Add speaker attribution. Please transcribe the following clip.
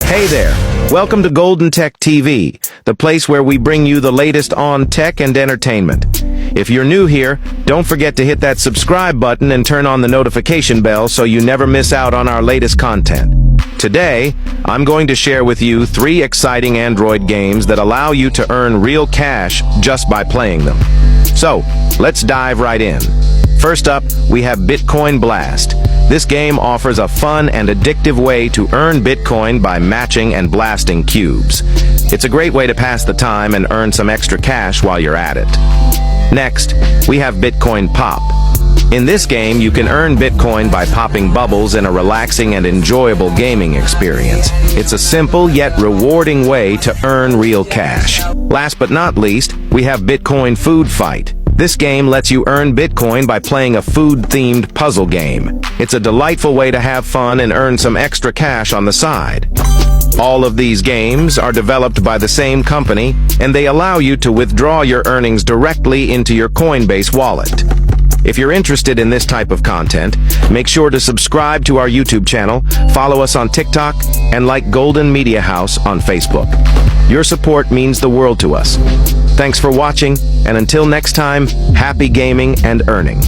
Speaker 1: Hey there, welcome to Golden Tech TV, the place where we bring you the latest on tech and entertainment. If you're new here, don't forget to hit that subscribe button and turn on the notification bell so you never miss out on our latest content. Today, I'm going to share with you 3 exciting Android games that allow you to earn real cash just by playing them. So, let's dive right in. First up, we have Bitcoin Blast. This game offers a fun and addictive way to earn Bitcoin by matching and blasting cubes. It's a great way to pass the time and earn some extra cash while you're at it. Next, we have Bitcoin Pop. In this game, you can earn Bitcoin by popping bubbles in a relaxing and enjoyable gaming experience. It's a simple yet rewarding way to earn real cash. Last but not least, we have Bitcoin Food Fight. This game lets you earn Bitcoin by playing a food-themed puzzle game. It's a delightful way to have fun and earn some extra cash on the side. All of these games are developed by the same company, and they allow you to withdraw your earnings directly into your Coinbase wallet. If you're interested in this type of content, make sure to subscribe to our YouTube channel, follow us on TikTok, and like Golden Media House on Facebook. Your support means the world to us. Thanks for watching, and until next time, happy gaming and earning.